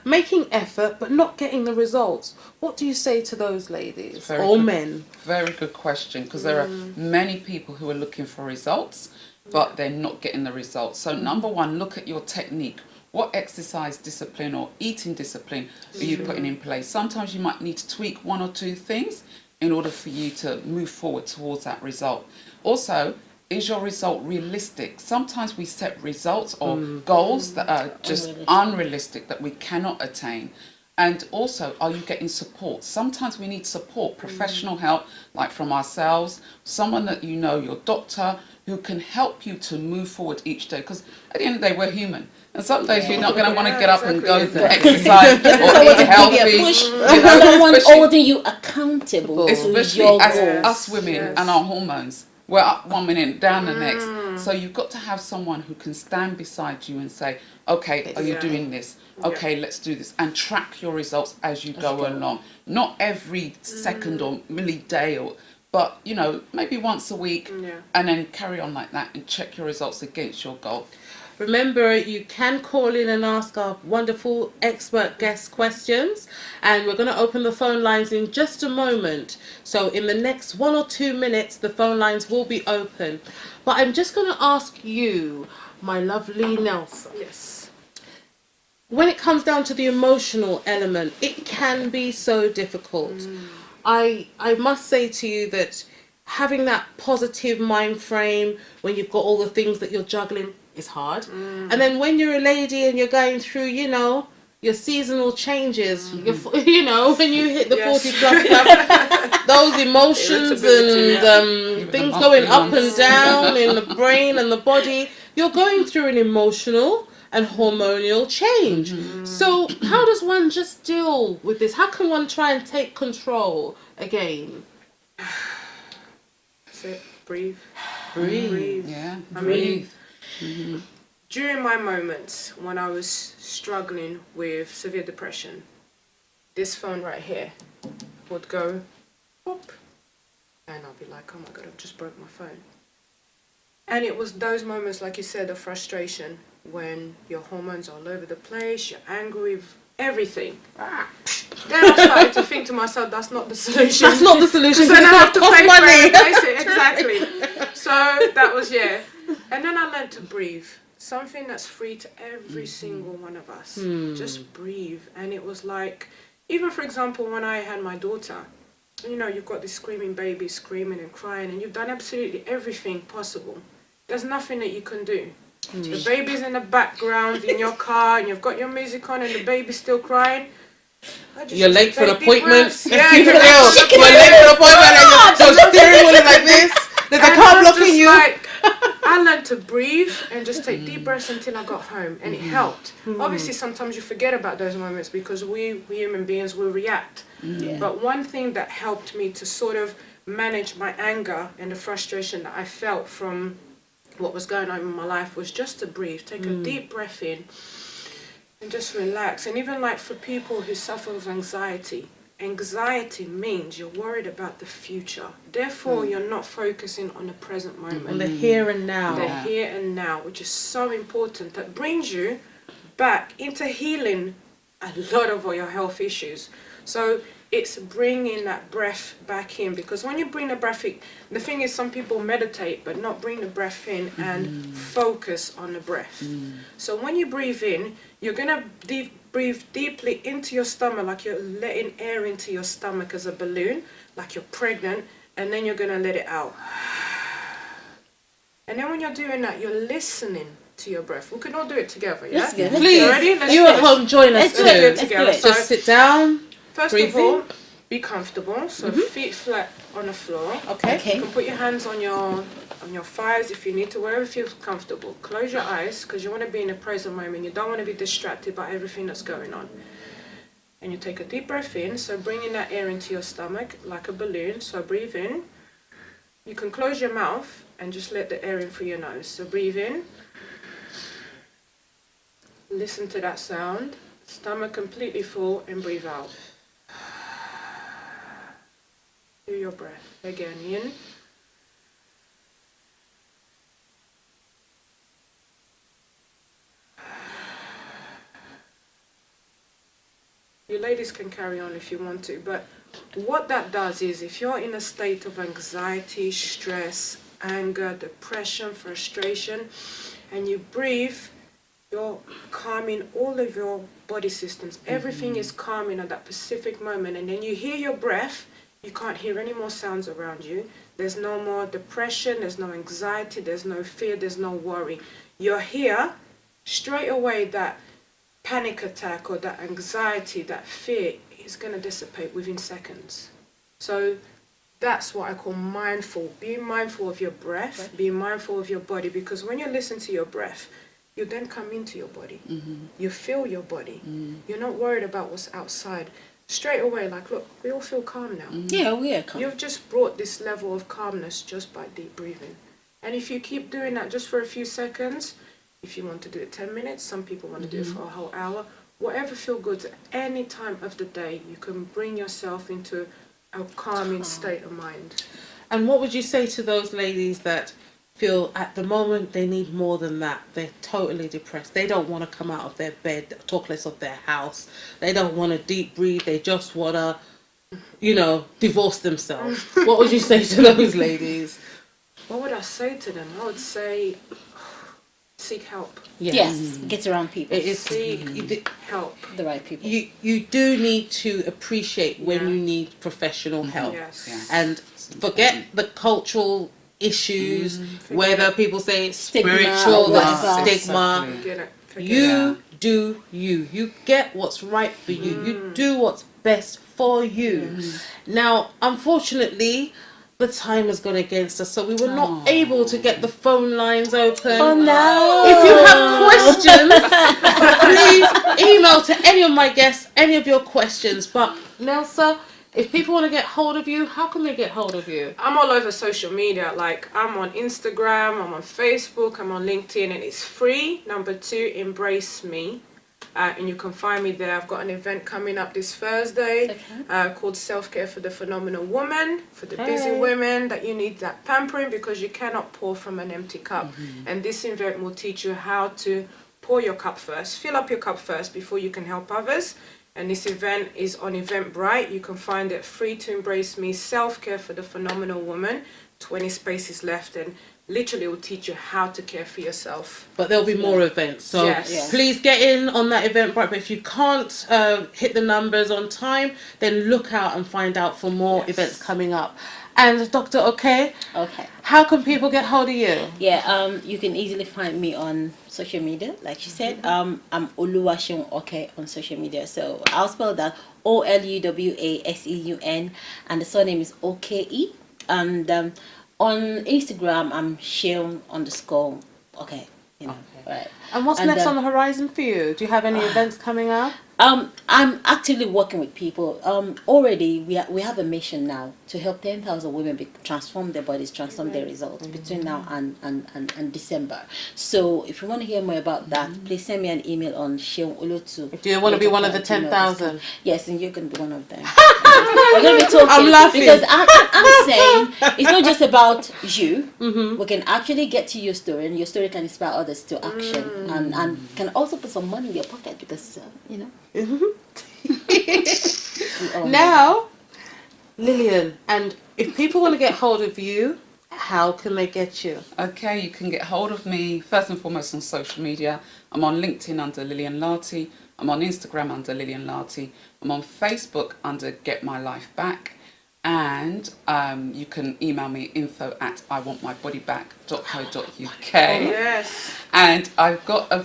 B: making effort but not getting the results, what do you say to those ladies or men?
E: Very good question, because there are many people who are looking for results, but they're not getting the results. So number one, look at your technique. What exercise discipline or eating discipline are you putting in place? Sometimes you might need to tweak one or two things in order for you to move forward towards that result. Also, is your result realistic? Sometimes we set results or goals that are just unrealistic, that we cannot attain. And also, are you getting support? Sometimes we need support, professional help, like from ourselves, someone that you know, your doctor, who can help you to move forward each day. Because at the end of the day, we're human. And some days you're not going to want to get up and go to exercise or eat healthy.
C: Someone holding you accountable.
E: Especially as us women and our hormones. We're up one minute, down the next. So you've got to have someone who can stand beside you and say, okay, are you doing this? Okay, let's do this. And track your results as you go along. Not every second or milli day, but, you know, maybe once a week. And then carry on like that and check your results against your goal.
B: Remember, you can call in and ask our wonderful expert guest questions, and we're going to open the phone lines in just a moment. So in the next 1 or 2 minutes, the phone lines will be open. But I'm just going to ask you, my lovely Neusa.
D: Yes.
B: When it comes down to the emotional element, it can be so difficult. I must say to you that having that positive mind frame when you've got all the things that you're juggling is hard. And then when you're a lady and you're going through, you know, your seasonal changes, you know, when you hit the 40 plus stuff, those emotions and things going up and down in the brain and the body, you're going through an emotional and hormonal change. So how does one just deal with this? How can one try and take control again?
D: That's it. Breathe.
B: Breathe.
E: Yeah,
D: I
E: breathe.
D: mean, during my moments when I was struggling with severe depression, this phone right here would go whoop, and I'll be like, oh my God, I've just broke my phone. And it was those moments, like you said, of frustration, when your hormones are all over the place, you're angry with everything. Then I started to think to myself, that's not the solution.
B: That's not the solution.
D: Because then I have to
B: cost
D: pay
B: money.
D: for it, replace it, exactly. So that was, And then I learned to breathe. Something that's free to every single one of us. Just breathe. And it was like, even for example, when I had my daughter, you know, you've got this screaming baby screaming and crying, and you've done absolutely everything possible. There's nothing that you can do. The baby's in the background in your car, and you've got your music on, and the baby's still crying.
B: You're late for an appointment.
D: Yeah,
B: You're late for an appointment, and your steering wheel is like this. There's a car blocking you.
D: I learned to breathe and just take deep breaths until I got home, and it helped. Obviously, sometimes you forget about those moments because we human beings will react. But one thing that helped me to sort of manage my anger and the frustration that I felt from what was going on in my life was just to breathe, take a deep breath in and just relax. And even like for people who suffer with anxiety, anxiety means you're worried about the future. Therefore, you're not focusing on the present moment.
B: On the here and now.
D: The here and now, which is so important. That brings you back into healing a lot of all your health issues. So it's bringing that breath back in, because when you bring the breath in, the thing is some people meditate but not bring the breath in and focus on the breath. So when you breathe in, you're going to breathe deeply into your stomach, like you're letting air into your stomach as a balloon, like you're pregnant, and then you're going to let it out. And then when you're doing that, you're listening to your breath. We can all do it together, yeah?
B: Please,
D: Ready?
B: you at home, join us too.
D: Let's do it together. So
B: just sit down.
D: First of all, be comfortable. So feet flat on the floor.
B: Okay.
D: You can put your hands on your thighs if you need to, wherever feels comfortable. Close your eyes because you want to be in the present moment. You don't want to be distracted by everything that's going on. And you take a deep breath in, so bringing that air into your stomach like a balloon. So breathe in. You can close your mouth and just let the air in through your nose. So breathe in. Listen to that sound. Stomach completely full and breathe out. Do your breath. Again, in. You ladies can carry on if you want to, but what that does is if you're in a state of anxiety, stress, anger, depression, frustration, and you breathe, you're calming all of your body systems. Everything is calming at that specific moment, and then you hear your breath. You can't hear any more sounds around you. There's no more depression, there's no anxiety, there's no fear, there's no worry. You're here, straight away that panic attack or that anxiety, that fear is going to dissipate within seconds. So that's what I call mindful. Being mindful of your breath, being mindful of your body, because when you listen to your breath, you then come into your body. You feel your body. You're not worried about what's outside. Straight away, like, look, we all feel calm now.
C: Yeah, we are calm.
D: You've just brought this level of calmness just by deep breathing. And if you keep doing that just for a few seconds, if you want to do it 10 minutes, some people want to do it for a whole hour, whatever feels good at any time of the day, you can bring yourself into a calming state of mind.
B: And what would you say to those ladies that feel at the moment they need more than that? They're totally depressed. They don't want to come out of their bed, talk less of their house. They don't want to deep breathe. They just want to, divorce themselves. What would you say to those ladies?
D: What would I say to them? I would say, seek help.
C: Yes, get around people.
B: It is
D: Seek help.
C: The right people.
B: You do need to appreciate when you need professional help.
D: Yes.
B: And forget the cultural issues, whether people say it's
C: Stigma,
B: spiritual,
C: whatever.
B: stigma.
D: Forget it. Forget it.
B: You do you. You get what's right for you. You do what's best for you. Now, unfortunately, the time has gone against us, so we were not able to get the phone lines open.
C: Oh no!
B: If you have questions, please email to any of my guests any of your questions. But Neusa, if people want to get hold of you, how can they get hold of you?
D: I'm all over social media. Like, I'm on Instagram, I'm on Facebook, I'm on LinkedIn, and it's free. Number 2, embrace me. And you can find me there. I've got an event coming up this Thursday called Self-Care for the Phenomenal Woman, for the busy women that you need that pampering because you cannot pour from an empty cup. And this event will teach you how to pour your cup first, fill up your cup first before you can help others. And this event is on Eventbrite. You can find it free to embrace me, Self-Care for the Phenomenal Woman. 20 spaces left, and literally it will teach you how to care for yourself.
B: But there'll be more events, so please get in on that Eventbrite. But if you can't hit the numbers on time, then look out and find out for more events coming up. And Dr. Okay, how can people get hold of you?
C: Yeah, you can easily find me on social media, like she said. I'm Seun Okay on social media. So I'll spell that Oluwaseun, and the surname is OKE. And on Instagram, I'm Seun_. Okay, right.
B: And what's next on the horizon for you? Do you have any events coming up?
C: I'm actively working with people. Already we have a mission now to help 10,000 women transform their bodies, transform their results between now and December. So if you want to hear more about that, please send me an email on seunolotu.
B: Do you want to be one of the 10,000?
C: Yes, and you're going to be one of them. We're going to be talking.
B: I'm laughing
C: because I'm saying it's not just about you. We can actually get to your story, and your story can inspire others to action, and can also put some money in your pocket because
B: Now, Lilian, and if people want to get hold of you, how can they get you?
E: Okay, you can get hold of me first and foremost on social media. I'm on LinkedIn under Lilian Lartey. I'm on Instagram under Lilian Lartey. I'm on Facebook under Get My Life Back. And you can email me info@iwantmybodyback.co.uk.
D: Yes.
E: And I've got a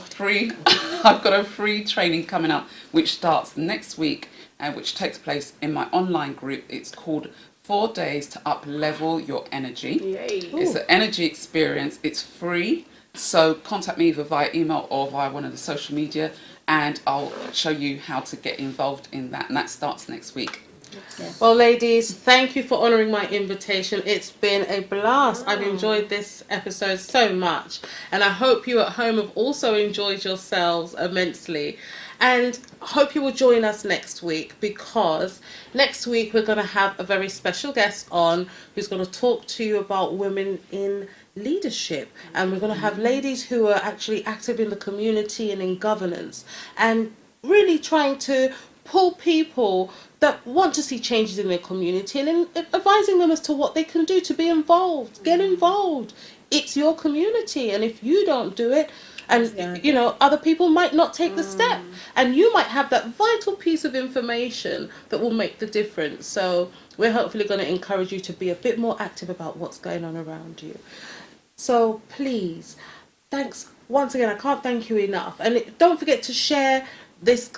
E: free training coming up which starts next week and which takes place in my online group. It's called 4 Days to Up Level Your Energy.
D: Yay.
E: It's an energy experience. It's free. So contact me either via email or via one of the social media, and I'll show you how to get involved in that. And that starts next week.
B: Well, ladies, thank you for honouring my invitation. It's been a blast. I've enjoyed this episode so much, and I hope you at home have also enjoyed yourselves immensely. And hope you will join us next week, because next week we're going to have a very special guest on who's going to talk to you about women in leadership, and we're going to have ladies who are actually active in the community and in governance, and really trying to pull people that want to see changes in their community and advising them as to what they can do to be involved. Get involved. It's your community, and if you don't do it, and you know, other people might not take the step, and you might have that vital piece of information that will make the difference. So we're hopefully going to encourage you to be a bit more active about what's going on around you. So please, thanks once again. I can't thank you enough, and don't forget to share this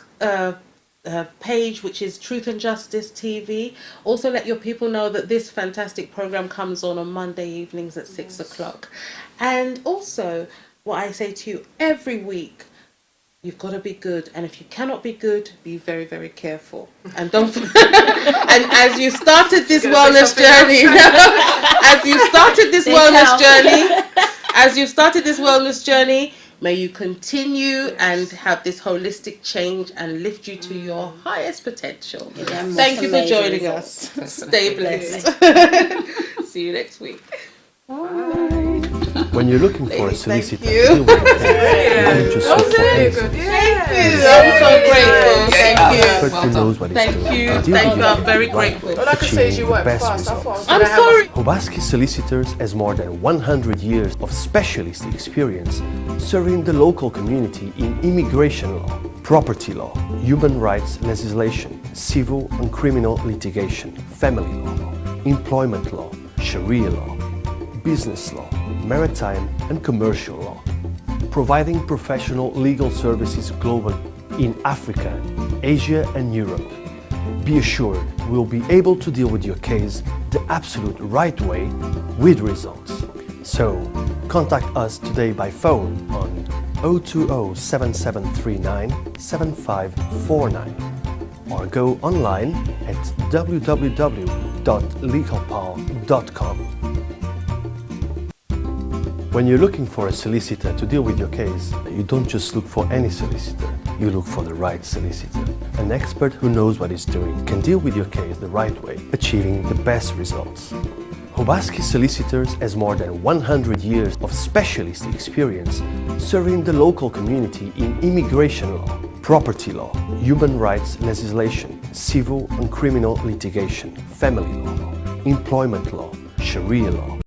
B: page, which is Truth and Justice TV. Also let your people know that this fantastic program comes on Monday evenings at 6 o'clock. And also, what I say to you every week, you've got to be good, and if you cannot be good, be very, very careful. And don't. And as you started this wellness journey, as you started this wellness journey, may you continue and have this holistic change and lift you to your highest potential. Thank you for joining us. Stay blessed. See you next week. Bye.
A: When you're looking for a
B: Ladies, thank
A: solicitor
B: you.
A: to deal with your case, you don't just look for any solicitor.
B: Thank you. I'm so grateful. Thank
A: An
B: you.
A: expert who knows what he's
B: Thank
A: doing.
B: you.
A: can deal
B: Thank
A: with
B: you.
A: your
B: I'm very
A: case right
B: grateful.
A: way,
D: All I can say is you
A: achieving the
D: work
A: best
D: fast. I thought I was
A: results.
D: gonna
B: I'm
D: have a-
B: sorry.
A: Obaseki Solicitors has more than 100 years of specialist experience serving the local community in immigration law, property law, human rights legislation, civil and criminal litigation, family law, employment law, Sharia law, business law, maritime and commercial law, providing professional legal services globally in Africa, Asia and Europe. Be assured we'll be able to deal with your case the absolute right way with results. So, contact us today by phone on 020-7739-7549 or go online at www.legalpal.com. When you're looking for a solicitor to deal with your case, you don't just look for any solicitor, you look for the right solicitor. An expert who knows what he's doing can deal with your case the right way, achieving the best results. Obaseki Solicitors has more than 100 years of specialist experience serving the local community in immigration law, property law, human rights legislation, civil and criminal litigation, family law, employment law, Sharia law,